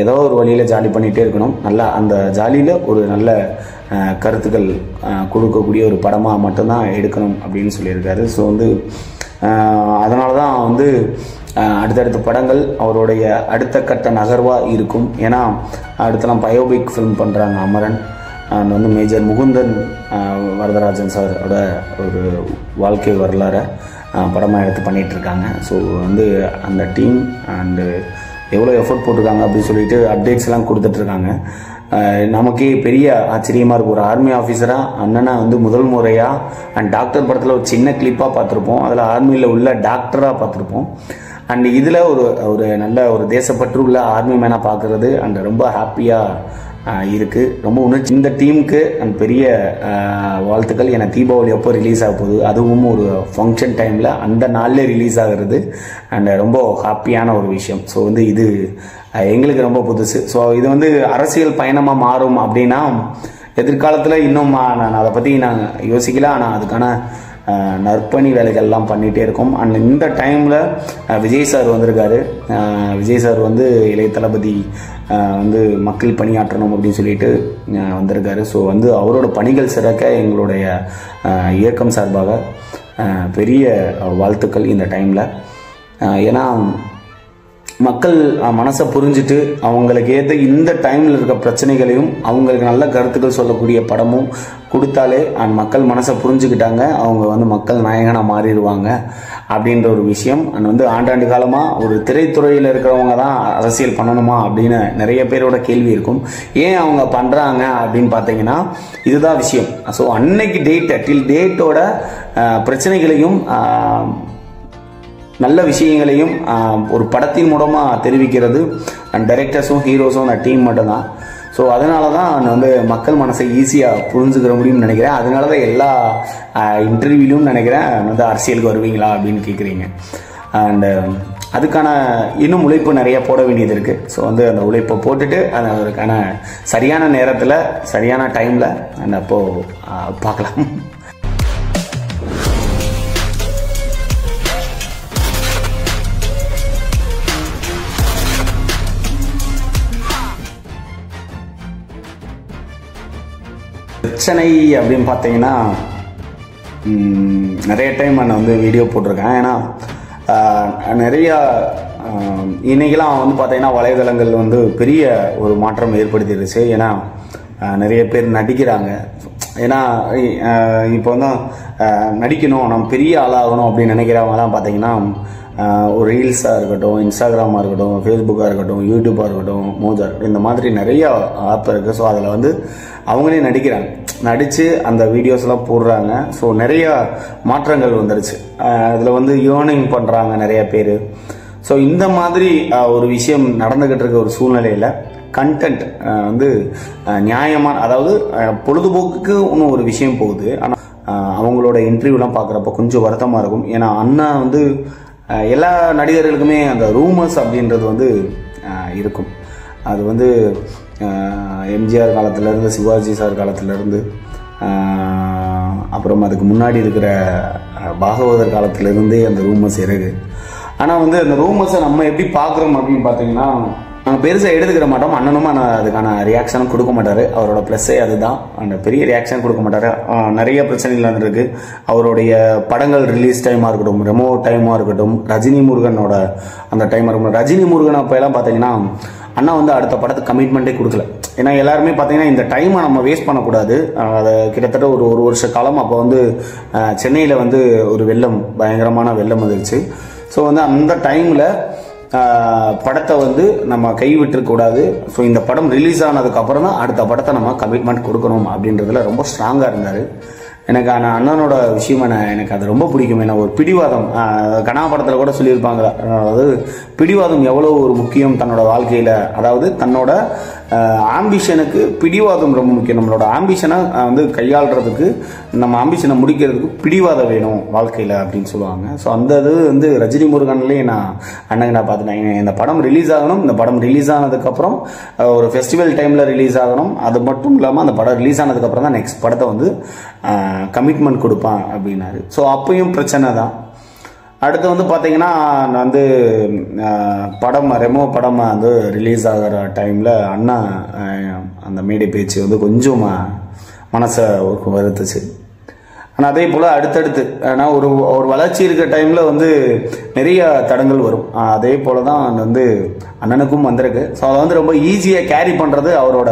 ஏதோ ஒரு வழியில் ஜாலி பண்ணிகிட்டே இருக்கணும். நல்லா அந்த ஜாலியில் ஒரு நல்ல கருத்துக்கள் கொடுக்கக்கூடிய ஒரு படமாக மட்டும்தான் எடுக்கணும் அப்படின்னு சொல்லியிருக்காரு. ஸோ வந்து அதனால தான் வந்து அடுத்தடுத்த படங்கள் அவருடைய அடுத்த கட்ட நகர்வாக இருக்கும். ஏன்னா அடுத்தலாம் பயோபிக் ஃபிலிம் பண்ணுறாங்க அமரன். அண்ட் வந்து மேஜர் முகுந்தன் வரதராஜன் சாரோட ஒரு வாழ்க்கை வரலாறை படமாக எடுத்து பண்ணிகிட்ருக்காங்க. ஸோ வந்து அந்த டீம் அண்டு எவ்வளோ எஃபோர்ட் போட்டிருக்காங்க அப்படின்னு சொல்லிட்டு அப்டேட்ஸ்லாம் கொடுத்துட்ருக்காங்க. நமக்கே பெரிய ஆச்சரியமாக இருக்கும். ஒரு ஆர்மி ஆஃபீஸராக அண்ணனை வந்து முதல் முறையாக அண்ட் டாக்டர் படத்தில் ஒரு சின்ன கிளிப்பாக பார்த்துருப்போம், அதில் ஆர்மியில் உள்ள டாக்டராக பார்த்துருப்போம். அண்ட் இதில் ஒரு நல்ல ஒரு தேசப்பற்று உள்ள ஆர்மி மேனாக பார்க்குறது அண்ட் ரொம்ப ஹாப்பியாக இருக்குது. ரொம்ப உணர்ச்சி. இந்த டீமுக்கு அண்ட் பெரிய வாழ்த்துக்கள். ஏன்னா தீபாவளி அப்போ ரிலீஸ் ஆக போகுது, அதுவும் ஒரு ஃபங்க்ஷன் டைமில் அந்த நாளில் ரிலீஸ் ஆகிறது அண்ட் ரொம்ப ஹாப்பியான ஒரு விஷயம். ஸோ வந்து இது எங்களுக்கு ரொம்ப புதுசு. ஸோ இது வந்து அரசியல் பயணமாக மாறும் அப்படின்னா எதிர்காலத்தில் இன்னும் நான் அதை பற்றி நான் யோசிக்கல. ஆனால் அதுக்கான நற்பணி வேலைகள்லாம் பண்ணிகிட்டே இருக்கோம். அண்ட் இந்த டைமில் விஜய் சார் வந்திருக்காரு. விஜய் சார் வந்து இளைய தளபதி வந்து மக்கள் பணியாற்றணும் அப்படின்னு சொல்லிட்டு வந்திருக்காரு. ஸோ வந்து அவரோட பணிகள் சிறக்க எங்களுடைய இயக்கம் சார்பாக பெரிய வாழ்த்துக்கள் இந்த டைமில். ஏன்னா மக்கள் மனசை புரிஞ்சுட்டு அவங்களுக்கு ஏற்ற இந்த டைமில் இருக்க பிரச்சனைகளையும் அவங்களுக்கு நல்ல கருத்துக்கள் சொல்லக்கூடிய படமும் கொடுத்தாலே மக்கள் மனசை புரிஞ்சுக்கிட்டாங்க, அவங்க வந்து மக்கள் நாயகனாக மாறிடுவாங்க அப்படின்ற ஒரு விஷயம். அண்ட் வந்து ஆண்டாண்டு காலமாக ஒரு திரைத்துறையில் இருக்கிறவங்க தான் அரசியல் பண்ணணுமா அப்படின்னு நிறைய பேரோட கேள்வி இருக்கும். ஏன் அவங்க பண்ணுறாங்க அப்படின்னு பார்த்தீங்கன்னா இதுதான் விஷயம். ஸோ அன்னைக்கு டில் டேட்டோட பிரச்சனைகளையும் நல்ல விஷயங்களையும் ஒரு படத்தின் மூலமாக தெரிவிக்கிறது அண்ட் டைரக்டர்ஸும் ஹீரோஸும் அந்த டீம் மட்டும்தான். ஸோ அதனால தான் வந்து மக்கள் மனசை ஈஸியாக புரிஞ்சுக்கிற முடியும்னு நினைக்கிறேன். அதனால தான் எல்லா இன்டர்வியூலையும் நினைக்கிறேன் வந்து அரசியலுக்கு வருவீங்களா அப்படின்னு கேட்குறீங்க. அண்டு அதுக்கான இன்னும் உழைப்பு நிறைய போட வேண்டியது இருக்குது. ஸோ வந்து அந்த உழைப்பை போட்டுட்டு அதுக்கான சரியான நேரத்தில் சரியான டைமில் அந்த அப்போது பார்க்கலாம். பிரச்சனை அப்படின்னு பார்த்தீங்கன்னா நிறைய டைம் நான் வந்து வீடியோ போட்டிருக்கேன். ஏன்னா நிறையா இன்றைக்கெலாம் வந்து பார்த்தீங்கன்னா வலைதளங்கள் வந்து பெரிய ஒரு மாற்றம் ஏற்படுத்திடுச்சு. ஏன்னா நிறைய பேர் நடிக்கிறாங்க. ஏன்னா இப்போ வந்து நடிக்கணும், நம்ம பெரிய ஆளாகணும் அப்படின்னு நினைக்கிறவங்கலாம் பார்த்தீங்கன்னா ஒரு ரீல்ஸாக இருக்கட்டும், இன்ஸ்டாகிராமாக இருக்கட்டும், ஃபேஸ்புக்காக இருக்கட்டும், யூடியூப்பாக இருக்கட்டும், மோஜா இந்த மாதிரி நிறைய ஆப் இருக்குது. ஸோ அதில் வந்து அவங்களே நடிக்கிறாங்க, நடித்து அந்த வீடியோஸ்லாம் போடுறாங்க. ஸோ நிறைய மாற்றங்கள் வந்துடுச்சு. அதில் வந்து ஏர்னிங் பண்ணுறாங்க நிறைய பேர். ஸோ இந்த மாதிரி ஒரு விஷயம் நடந்துக்கிட்டு இருக்க ஒரு சூழ்நிலையில் கண்டென்ட் வந்து நியாயமான, அதாவது பொழுதுபோக்குக்கு இன்னும் ஒரு விஷயம் போகுது. ஆனால் அவங்களோட இன்டர்வியூலாம் பார்க்குறப்ப கொஞ்சம் வருத்தமாக இருக்கும். ஏன்னா அண்ணா வந்து எல்லா நடிகர்களுக்குமே அந்த ரூமர்ஸ் அப்படின்றது வந்து இருக்கும். அது வந்து எம்ஜிஆர் காலத்திலேருந்து, சிவாஜி சார் காலத்திலேருந்து, அப்புறம் அதுக்கு முன்னாடி இருக்கிற பாகவதர் காலத்திலேருந்தே அந்த ரூமர்ஸ் இருக்குது. ஆனால் வந்து அந்த ரூமர்ஸை நம்ம எப்படி பார்க்குறோம் அப்படின்னு பார்த்தீங்கன்னா நாங்கள் பெருசாக எடுத்துக்கிற மாட்டோம். அண்ணனும் அதுக்கான ரியாக்ஷனும் கொடுக்க மாட்டார். அவரோட ப்ளஸ்ஸே அதுதான், அந்த பெரிய ரியாக்ஷன் கொடுக்க மாட்டார். நிறைய பிரச்சனைகள் வந்துருக்கு. அவருடைய படங்கள் ரிலீஸ் டைமாக இருக்கட்டும், ரெமோ டைமாக இருக்கட்டும், ரஜினி முருகனோட அந்த டைமாக இருக்கட்டும். ரஜினி முருகன் அப்போ எல்லாம் பார்த்தீங்கன்னா அண்ணா வந்து அடுத்த படத்துக்கு கமிட்மெண்ட்டே கொடுக்கல. ஏன்னா எல்லாருமே பார்த்தீங்கன்னா இந்த டைமை நம்ம வேஸ்ட் பண்ணக்கூடாது. அதை கிட்டத்தட்ட ஒரு வருஷ காலம் அப்போ வந்து சென்னையில் வந்து ஒரு வெள்ளம், பயங்கரமான வெள்ளம் வந்துருச்சு. ஸோ வந்து அந்த டைமில் படத்தை வந்து நம்ம கைவிட்டுறக்கூடாது. ஸோ இந்த படம் ரிலீஸ் ஆனதுக்கப்புறம் தான் அடுத்த படத்தை நம்ம கமிட்மெண்ட் கொடுக்கணும் அப்படின்றதுல ரொம்ப ஸ்ட்ராங்காக இருந்தார். எனக்கு அண்ணனோட விஷயம் எனக்கு அது ரொம்ப பிடிக்கும். ஏன்னா ஒரு பிடிவாதம், கனா படத்தில் கூட சொல்லியிருப்பாங்க, அதாவது பிடிவாதம் எவ்வளோ ஒரு முக்கியம் தன்னோட வாழ்க்கையில். அதாவது தன்னோட ஆம்பிஷனுக்கு பிடிவாதம் ரொம்ப முக்கியம். நம்மளோட ஆம்பிஷனை வந்து கையாளுறதுக்கு, நம்ம ஆம்பிஷனை முடிக்கிறதுக்கு பிடிவாதம் வேணும் வாழ்க்கையில் அப்படின்னு சொல்லுவாங்க. ஸோ அந்த இது வந்து ரஜினி முருகன்லேயே நான் பார்த்துட்டேன். இந்த படம் ரிலீஸ் ஆகணும், இந்த படம் ரிலீஸ் ஆனதுக்கப்புறம் ஒரு ஃபெஸ்டிவல் டைமில் ரிலீஸ் ஆகணும். அது மட்டும் இல்லாமல் அந்த படம் ரிலீஸ் ஆனதுக்கப்புறம் தான் நெக்ஸ்ட் படத்தை வந்து கமிட்மெண்ட் கொடுப்பான் அப்படின்னாரு. ஸோ அப்பயும் பிரச்சனை தான். அடுத்து வந்து பார்த்தீங்கன்னா நான் வந்து ரெமோ படம் வந்து ரிலீஸ் ஆகிற டைமில் அண்ணா அந்த மேடை பேச்சு வந்து கொஞ்சம் மனசை வருத்துச்சு. ஆனால் அதே போல் அடுத்தடுத்து ஆனால் ஒரு வளர்ச்சி இருக்கிற டைமில் வந்து நிறைய தடங்கள் வரும். அதே போல் தான் வந்து அண்ணனுக்கும் வந்திருக்கு. ஸோ அதை வந்து ரொம்ப ஈஸியாக கேரி பண்ணுறது அவரோட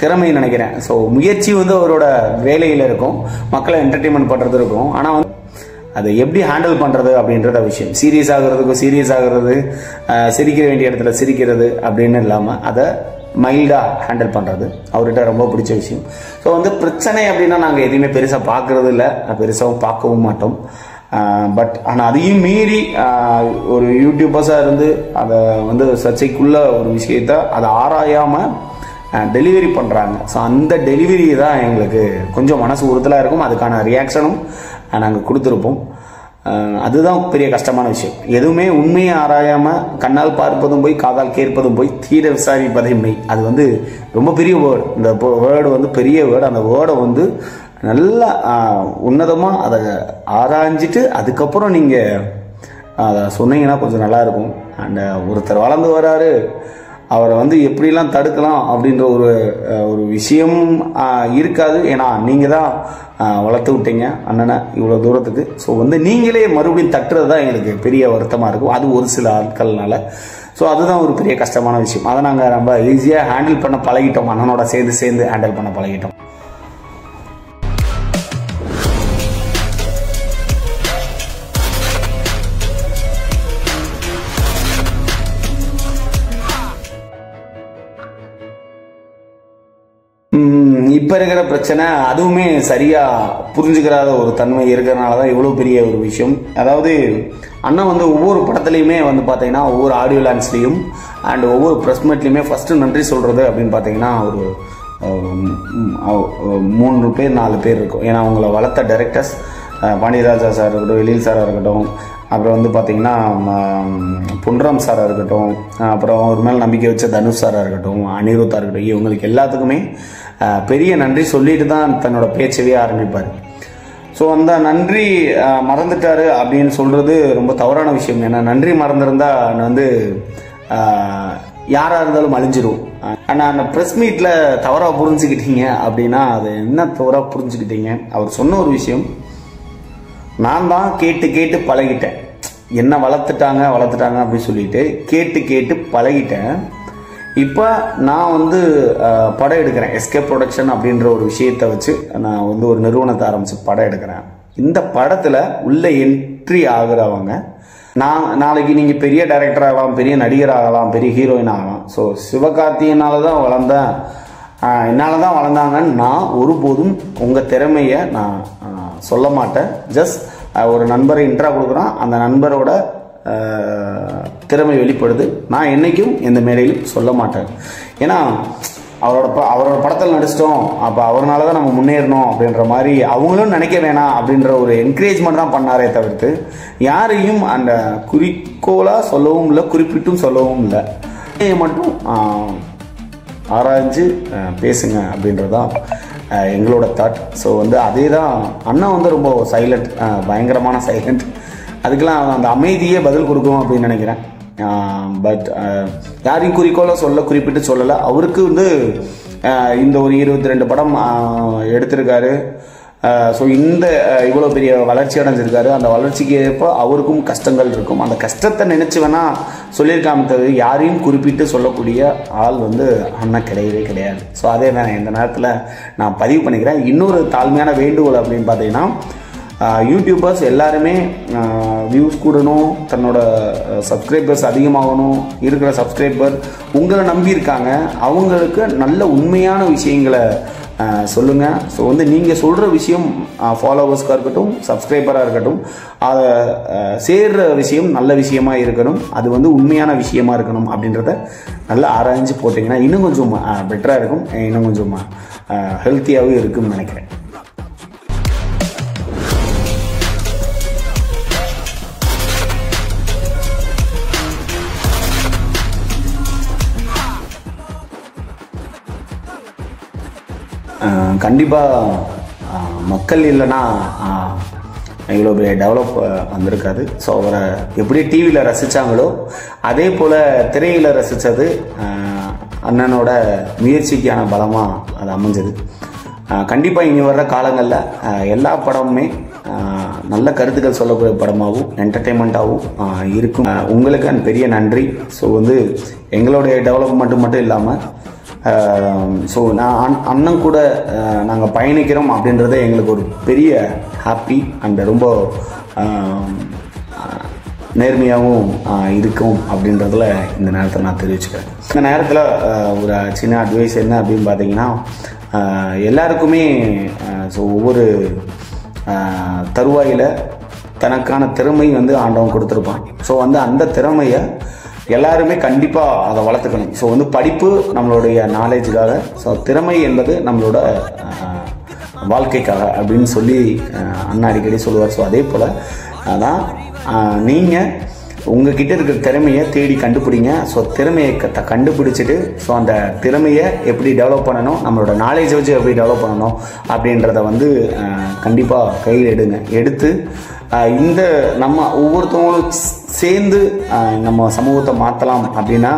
திறமை நினைக்கிறேன். ஸோ முயற்சி வந்து அவரோட வேலையில் இருக்கும், மக்களை என்டர்டெயின்மெண்ட் பண்ணுறது இருக்கும். ஆனால் வந்து அதை எப்படி ஹேண்டில் பண்ணுறது அப்படின்றத விஷயம். சீரியஸ் ஆகிறதுக்கும் சீரியஸ் ஆகிறது, சிரிக்கிற வேண்டிய இடத்துல சிரிக்கிறது அப்படின்னு இல்லாமல் அதை மைல்டாக ஹேண்டில் பண்ணுறது அவர்கிட்ட ரொம்ப பிடிச்ச விஷயம். ஸோ வந்து பிரச்சனை அப்படின்னா நாங்கள் எதையுமே பெருசாக பார்க்குறது இல்லை, பெருசாகவும் பார்க்கவும் மாட்டோம். பட் ஆனால் அதையும் மீறி ஒரு யூடியூபர்ஸாக இருந்து அதை வந்து சர்ச்சைக்குள்ள ஒரு விஷயத்த அதை ஆராயாமல் டெலிவரி பண்ணுறாங்க. ஸோ அந்த டெலிவரி தான் எங்களுக்கு கொஞ்சம் மனசு உறுத்தலாக இருக்கும். அதுக்கான ரியாக்ஷனும் நாங்கள் கொடுத்துருப்போம். அதுதான் பெரிய கஷ்டமான விஷயம். எதுவுமே உண்மையை ஆராயாமல் கண்ணால் பார்ப்பதும் போய் காதால் கேட்பதும் போய் தீர விசாரிப்பதை மெய். அது வந்து ரொம்ப பெரிய வேர்டு. இந்த வேர்டு வந்து பெரிய வேர்டு. அந்த வேர்டை வந்து நல்லா உன்னதமாக அதை ஆராய்ஞ்சிட்டு அதுக்கப்புறம் நீங்கள் அதை சொன்னீங்கன்னா கொஞ்சம் நல்லாயிருக்கும். அண்ட் ஒருத்தர் வளர்ந்து வராரு, அவரை வந்து எப்படிலாம் தடுக்கலாம் அப்படின்ற ஒரு விஷயம் இருக்காது. ஏன்னா நீங்கள் தான் வளர்த்து விட்டீங்க அண்ணனை இவ்வளோ தூரத்துக்கு. ஸோ வந்து நீங்களே மறுபடியும் தட்டுறது தான் எங்களுக்கு பெரிய வருத்தமாக இருக்கும். அது ஒரு சில ஆட்கள்னால. ஸோ அதுதான் ஒரு பெரிய கஷ்டமான விஷயம். அதை நாங்கள் ரொம்ப ஈஸியாக ஹேண்டில் பண்ண பழகிட்டோம். அண்ணனோட சேர்ந்து ஹேண்டில் பண்ண பழகிட்டோம். இப்போ இருக்கிற பிரச்சனை அதுவுமே சரியாக புரிஞ்சுக்கிறாத ஒரு தன்மை இருக்கிறதுனால தான் இவ்வளோ பெரிய ஒரு விஷயம். அதாவது அண்ணன் வந்து ஒவ்வொரு படத்துலையுமே வந்து பார்த்தீங்கன்னா ஒவ்வொரு ஆடியோ லான்ச்லேயும் அண்ட் ஒவ்வொரு ப்ரெஸ் மீட்லேயுமே ஃபஸ்ட்டு நன்றி சொல்கிறது அப்படின்னு பார்த்தீங்கன்னா ஒரு 3 பேர் 4 பேர் இருக்கும். ஏன்னா அவங்கள வளர்த்த டைரக்டர்ஸ் பாண்டியராஜா சார் இருக்கட்டும், எழில் சாராக இருக்கட்டும், அப்புறம் வந்து பார்த்திங்கன்னா பொன்ராம் சாராக இருக்கட்டும், அப்புறம் ஒரு மேலே நம்பிக்கை வச்ச தனுஷ் சாராக இருக்கட்டும், அனிருத்தாக இருக்கட்டும், இவங்களுக்கு எல்லாத்துக்குமே பெரிய நன்றி சொல்லிட்டு தான் தன்னோட பேச்சவே ஆரம்பிப்பார். ஸோ அந்த நன்றி மறந்துட்டாரு அப்படின்னு சொல்கிறது ரொம்ப தவறான விஷயம். ஏன்னா நன்றி மறந்துருந்தா வந்து யாராக இருந்தாலும் அழிஞ்சிரும். ஆனால் அந்த ப்ரெஸ் மீட்டில் தவறாக புரிஞ்சுக்கிட்டீங்க அப்படின்னா அது என்ன தவறாக புரிஞ்சுக்கிட்டீங்க? அவர் சொன்ன ஒரு விஷயம், நான் தான் கேட்டு பழகிட்டேன். என்ன வளர்த்துட்டாங்க அப்படின்னு சொல்லிட்டு கேட்டு பழகிட்டேன். இப்போ நான் வந்து படம் எடுக்கிறேன். எஸ்கே ப்ரொடக்ஷன் அப்படின்ற ஒரு விஷயத்தை வச்சு நான் வந்து ஒரு நிறுவனத்தை ஆரம்பித்து படம் எடுக்கிறேன். இந்த படத்தில் உள்ள என்ட்ரி ஆகுறவங்க நாளைக்கு நீங்கள் பெரிய டைரக்டர் ஆகலாம், பெரிய நடிகர் ஆகலாம், பெரிய ஹீரோயின் ஆகலாம். ஸோ சிவகார்த்திகனால தான் வளர்ந்தேன், என்னால் தான் வளர்ந்தாங்கன்னு நான் ஒருபோதும் உங்கள் திறமையை நான் சொல்ல மாட்டேன். ஜஸ்ட் ஒரு நண்பரை இன்ட்ரா கொடுக்குறான், அந்த நண்பரோட திறமை வெளிப்படுது. நான் என்றைக்கும் எந்த மேடையிலும் சொல்ல மாட்டேன். ஏன்னா அவரோட படத்தில் நடிச்சிட்டோம், அப்போ அவரால் தான் நம்ம முன்னேறணும் அப்படின்ற மாதிரி அவங்களும் நினைக்க வேணாம் அப்படின்ற ஒரு என்கரேஜ்மெண்ட் தான் பண்ணாரே தவிர்த்து யாரையும் அந்த குறிக்கோளாக சொல்லவும் இல்லை, குறிப்பிட்டும் சொல்லவும் இல்லை. மட்டும் ஆராய்ஞ்சு பேசுங்க அப்படின்றதான் எங்களோட தாட். ஸோ வந்து அதே தான் அண்ணா வந்து ரொம்ப சைலண்ட், பயங்கரமான சைலண்ட். அதுக்கெல்லாம் அந்த அமைதியே பதில் கொடுக்கும் அப்படின்னு நினைக்கிறேன். பட் யாரையும் குறிக்கோளாக குறிப்பிட்டு சொல்லலை. அவருக்கு வந்து இந்த ஒரு 22 படம் எடுத்திருக்காரு. ஸோ இந்த இவ்வளோ பெரிய வளர்ச்சி அடைஞ்சிருக்காரு. அந்த வளர்ச்சிக்கு ஏற்ப அவருக்கும் கஷ்டங்கள் இருக்கும். அந்த கஷ்டத்தை நினச்சி வேணால் சொல்லியிருக்காம தவிர யாரையும் குறிப்பிட்டு சொல்லக்கூடிய ஆள் வந்து அண்ணா கிடையாது. ஸோ அதே நான் இந்த நேரத்தில் நான் பதிவு பண்ணிக்கிறேன். இன்னொரு தாழ்மையான வேண்டுகோள் அப்படின்னு பார்த்தீங்கன்னா, யூடியூபர்ஸ் எல்லாருமே வியூஸ் கூடணும், தன்னோட சப்ஸ்கிரைபர்ஸ் அதிகமாகணும். இருக்கிற சப்ஸ்கிரைபர் உங்களை நம்பியிருக்காங்க, அவங்களுக்கு நல்ல உண்மையான விஷயங்களை சொல்லுங்கள். ஸோ வந்து நீங்கள் சொல்கிற விஷயம் ஃபாலோவர்ஸ்க்காக இருக்கட்டும், சப்ஸ்கிரைபராக இருக்கட்டும், அதை சேர்கிற விஷயம் நல்ல விஷயமா இருக்கணும், அது வந்து உண்மையான விஷயமா இருக்கணும். அப்படின்றத நல்லா ஆராய்ஞ்சு போட்டிங்கன்னா இன்னும் கொஞ்சம் பெட்டராக இருக்கும், இன்னும் கொஞ்சம் ஹெல்த்தியாகவும் இருக்குன்னு நினைக்கிறேன். கண்டிப்பாக மக்கள் இல்லைன்னா இவ்வளோ பெரிய டெவலப் வந்திருக்காது. ஸோ அவரை எப்படி டிவியில் ரசித்தாங்களோ அதே போல் திரையில் ரசித்தது அண்ணனோட முயற்சிக்கான பலமாக அது அமைஞ்சது. கண்டிப்பாக இனி வர்ற காலங்களில் எல்லா படமுமே நல்ல கருத்துக்கள் சொல்லக்கூடிய படமாகவும் என்டர்டெயின்மெண்ட்டாகவும் இருக்கும். உங்களுக்கு பெரிய நன்றி. ஸோ வந்து எங்களுடைய டெவலப்மெண்ட்டு மட்டும் இல்லாமல் ஸோ நான் அண்ணன் கூட நாங்கள் பயணிக்கிறோம் அப்படின்றத எங்களுக்கு ஒரு பெரிய ஹாப்பி அண்ட் ரொம்ப நேர்மையாகவும் இருக்கும் அப்படின்றதுல இந்த நேரத்தில் நான் தெரிவிச்சுக்கிறேன். இந்த நேரத்தில் ஒரு சின்ன அட்வைஸ் என்ன அப்படின்னு பார்த்தீங்கன்னா, எல்லாருக்குமே ஸோ ஒவ்வொரு தருவாயில் தனக்கான திறமை வந்து ஆண்டவன் கொடுத்துருப்பான். ஸோ வந்து அந்த திறமையை எல்லாருமே கண்டிப்பாக அதை வளர்த்துக்கணும். ஸோ வந்து படிப்பு நம்மளுடைய நாலேஜுக்காக, ஸோ திறமை என்பது நம்மளோட வாழ்க்கைக்காக அப்படின்னு சொல்லி அண்ணா அடிக்கடி சொல்லுவார். ஸோ அதே போல் அதான் நீங்கள் உங்ககிட்ட இருக்கிற திறமையை தேடி கண்டுபிடிங்க. ஸோ திறமையை கண்டுபிடிச்சிட்டு ஸோ அந்த திறமையை எப்படி டெவலப் பண்ணணும், நம்மளோட நாலேஜை வச்சு எப்படி டெவலப் பண்ணணும் அப்படின்றத வந்து கண்டிப்பாக கையில் எடுத்து இந்த நம்ம ஒவ்வொருத்தவங்களும் சேர்ந்து நம்ம சமூகத்தை மாற்றலாம் அப்படின்னா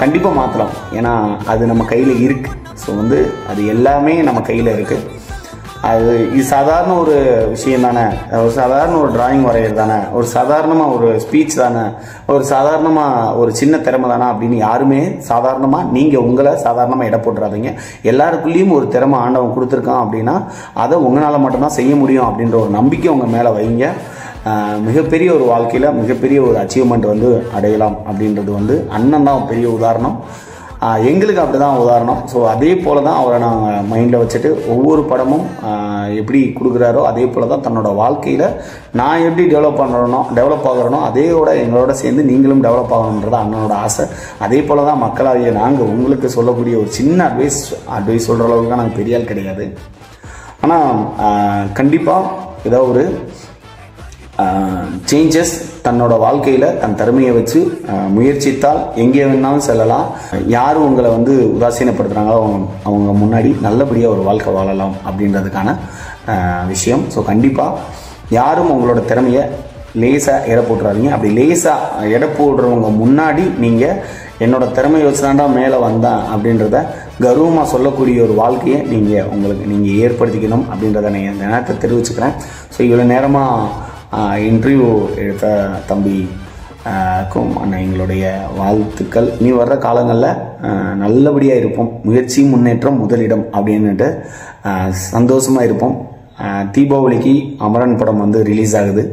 கண்டிப்பாக மாற்றலாம். ஏன்னா அது நம்ம கையில் இருக்குது. ஸோ வந்து அது எல்லாமே நம்ம கையில் இருக்குது. இது சாதாரண ஒரு விஷயம் தானே, ஒரு சாதாரண ஒரு டிராயிங் வரைகிறது தானே, ஒரு சாதாரணமாக ஒரு ஸ்பீச் தானே, ஒரு சாதாரணமாக ஒரு சின்ன திறமை தானே அப்படின்னு யாருமே சாதாரணமாக நீங்கள் உங்களை சாதாரணமாக இட போட்டுறாதீங்க. எல்லாருக்குள்ளேயும் ஒரு திறமை ஆண்டவன் கொடுத்துருக்கான் அப்படின்னா அதை உங்களால் மட்டும்தான் செய்ய முடியும் அப்படின்ற ஒரு நம்பிக்கை உங்கள் மேலே வைங்க. மிகப்பெரிய ஒரு வாழ்க்கையில் மிகப்பெரிய ஒரு அச்சீவ்மெண்ட் வந்து அடையலாம் அப்படின்றது வந்து அண்ணன் தான் பெரிய உதாரணம். எங்களுக்கு அப்படி தான் உதாரணம். ஸோ அதே போல் தான் அவரை நாங்கள் மைண்டில் வச்சுட்டு ஒவ்வொரு படமும் எப்படி கொடுக்குறாரோ அதே போல் தான் தன்னோட வாழ்க்கையில் நான் எப்படி டெவலப் ஆகிறனோ அதேயோட எங்களோட சேர்ந்து நீங்களும் டெவலப் ஆகணுன்றது அண்ணனோட ஆசை. அதே போல் தான் மக்களாகிய நாங்கள் உங்களுக்கு சொல்லக்கூடிய ஒரு சின்ன அட்வைஸ் சொல்கிற அளவுக்கு நாங்கள் பெரிய ஆள் கிடையாது. ஆனால் கண்டிப்பாக ஏதோ ஒரு சேஞ்சஸ் தன்னோட வாழ்க்கையில் தன் திறமையை வச்சு முயற்சித்தால் எங்கே வேணாலும் செல்லலாம். யார் உங்களை வந்து உதாசீனப்படுத்துகிறாங்களோ அவங்க முன்னாடி நல்லபடியாக ஒரு வாழ்க்கை வாழலாம் அப்படின்றதுக்கான விஷயம். ஸோ கண்டிப்பாக யாரும் உங்களோட திறமையை லேசாக எடை போட்டுறாதீங்க. அப்படி லேசாக எடை போடுறவங்க முன்னாடி நீங்கள் என்னோடய திறமையை வச்சு தாண்டா மேலே வந்தேன் அப்படின்றத கர்வமாக சொல்லக்கூடிய ஒரு வாழ்க்கையை நீங்கள் ஏற்படுத்திக்கணும் அப்படின்றத நான் இந்த நேரத்தை தெரிவிச்சுக்கிறேன். ஸோ இவ்வளோ நேரமாக இன்டர்வியூ எடுத்த தம்பிக்கும் எங்களுடைய வாழ்த்துக்கள். இனி வர்ற காலங்களில் நல்லபடியாக இருப்போம். முயற்சி முன்னேற்றம் முதலிடம் அப்படின்னுட்டு சந்தோஷமாக இருப்போம். தீபாவளிக்கு அமரன் படம் வந்து ரிலீஸ் ஆகுது.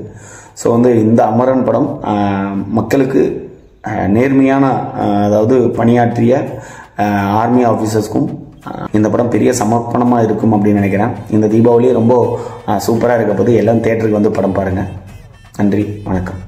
ஸோ வந்து இந்த அமரன் படம் மக்களுக்கு நேர்மையான அதாவது பணியாற்றிய ஆர்மி ஆஃபீஸர்ஸ்க்கும் இந்த படம் பெரிய சமர்ப்பணமாக இருக்கும் அப்படின்னு நினைக்கிறேன். இந்த தீபாவளி ரொம்ப சூப்பராக இருக்க போது எல்லாம் தியேட்டருக்கு வந்து படம் பாருங்கள். நன்றி, வணக்கம்.